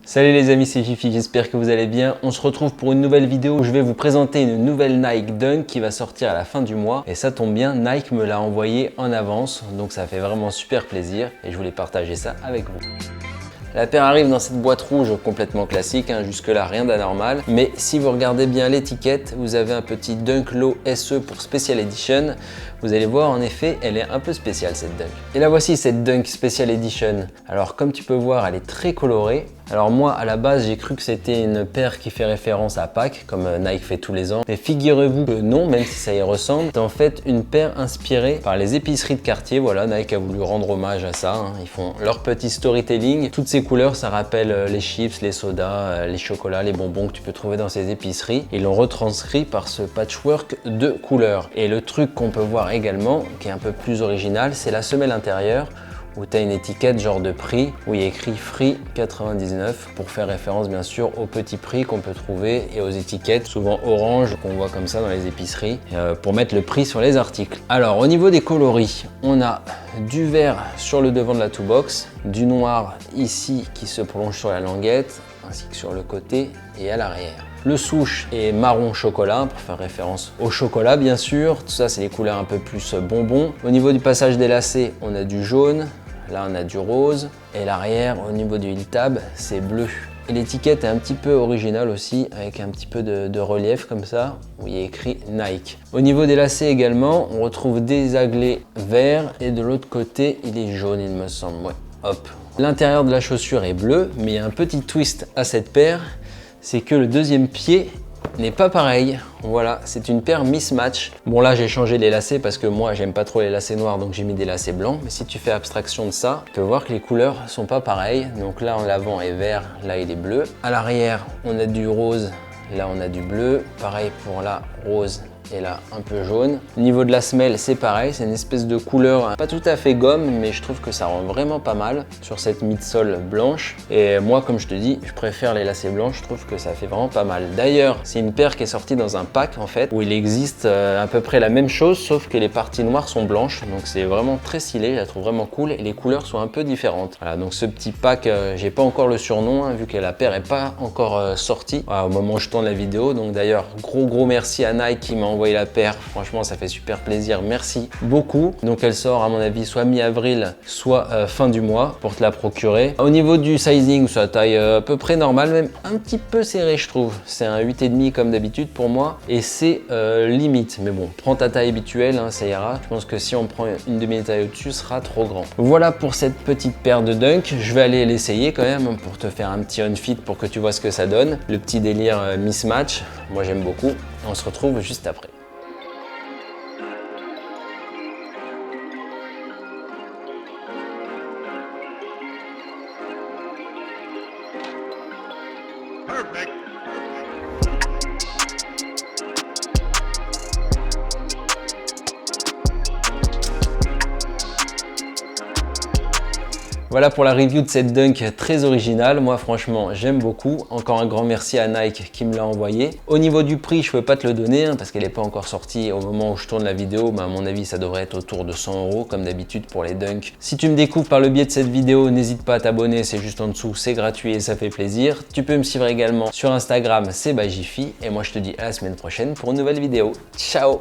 Salut les amis, c'est Jiffy, j'espère que vous allez bien. On se retrouve pour une nouvelle vidéo où je vais vous présenter une nouvelle Nike Dunk qui va sortir à la fin du mois. Et ça tombe bien, Nike me l'a envoyé en avance, donc ça fait vraiment super plaisir et je voulais partager ça avec vous. La paire arrive dans cette boîte rouge complètement classique, jusque là rien d'anormal. Mais si vous regardez bien l'étiquette, vous avez un petit Dunk Low SE pour Special Edition. Vous allez voir, en effet, elle est un peu spéciale cette Dunk. Et la voici cette Dunk Special Edition. Alors comme tu peux voir, elle est très colorée. Alors moi, à la base, j'ai cru que c'était une paire qui fait référence à Pâques, comme Nike fait tous les ans. Mais figurez-vous que non, même si ça y ressemble, c'est en fait une paire inspirée par les épiceries de quartier. Voilà, Nike a voulu rendre hommage à ça. Ils font leur petit storytelling. Toutes ces couleurs, ça rappelle les chips, les sodas, les chocolats, les bonbons que tu peux trouver dans ces épiceries. Ils l'ont retranscrit par ce patchwork de couleurs. Et le truc qu'on peut voir également, qui est un peu plus original, c'est la semelle intérieure, où tu as une étiquette genre de prix où il y a écrit Free 99 pour faire référence bien sûr au petit prix qu'on peut trouver et aux étiquettes souvent orange qu'on voit comme ça dans les épiceries pour mettre le prix sur les articles. Alors au niveau des coloris, on a du vert sur le devant de la toolbox, du noir ici qui se prolonge sur la languette ainsi que sur le côté et à l'arrière. Le souche est marron chocolat pour faire référence au chocolat bien sûr. Tout ça c'est les couleurs un peu plus bonbons. Au niveau du passage des lacets, on a du jaune. Là on a du rose et l'arrière au niveau du heel tab c'est bleu. Et l'étiquette est un petit peu originale aussi avec un petit peu de relief comme ça où il y a écrit Nike. Au niveau des lacets également on retrouve des aglets verts et de l'autre côté il est jaune il me semble. Ouais, hop. L'intérieur de la chaussure est bleu mais il y a un petit twist à cette paire, c'est que le deuxième pied n'est pas pareil. Voilà, c'est une paire mismatch. Bon là j'ai changé les lacets parce que moi j'aime pas trop les lacets noirs donc j'ai mis des lacets blancs. Mais si tu fais abstraction de ça, tu peux voir que les couleurs sont pas pareilles. Donc là en l'avant est vert, là il est bleu. À l'arrière on a du rose, là on a du bleu. Pareil pour la rose et là un peu jaune. Au niveau de la semelle c'est pareil, c'est une espèce de couleur pas tout à fait gomme mais je trouve que ça rend vraiment pas mal sur cette midsole blanche. Et moi comme je te dis, je préfère les lacets blancs, je trouve que ça fait vraiment pas mal. D'ailleurs c'est une paire qui est sortie dans un pack en fait où il existe à peu près la même chose sauf que les parties noires sont blanches, donc c'est vraiment très stylé, je la trouve vraiment cool et les couleurs sont un peu différentes. Voilà, donc ce petit pack, j'ai pas encore le surnom vu que la paire est pas encore sortie au moment où je tourne la vidéo. Donc d'ailleurs gros merci à Nike qui m'a envoyé la paire, franchement ça fait super plaisir, merci beaucoup. Donc elle sort à mon avis soit mi-avril soit fin du mois pour te la procurer. Au niveau du sizing, sa taille à peu près normale, même un petit peu serré je trouve, c'est un 8,5 comme d'habitude pour moi et c'est limite, mais bon prends ta taille habituelle, ça ira. Je pense que si on prend une demi-taille au-dessus ce sera trop grand. Voilà pour cette petite paire de Dunk, je vais aller l'essayer quand même pour te faire un petit on-fit pour que tu vois ce que ça donne. Le petit délire mismatch, moi j'aime beaucoup. On se retrouve juste après. Perfect. Voilà pour la review de cette Dunk très originale. Moi franchement j'aime beaucoup. Encore un grand merci à Nike qui me l'a envoyé. Au niveau du prix je peux pas te le donner parce qu'elle n'est pas encore sortie au moment où je tourne la vidéo. Mais à mon avis ça devrait être autour de 100 € comme d'habitude pour les Dunk. Si tu me découvres par le biais de cette vidéo, n'hésite pas à t'abonner, c'est juste en dessous, c'est gratuit et ça fait plaisir. Tu peux me suivre également sur Instagram, c'est by Jiffy. Et moi je te dis à la semaine prochaine pour une nouvelle vidéo. Ciao.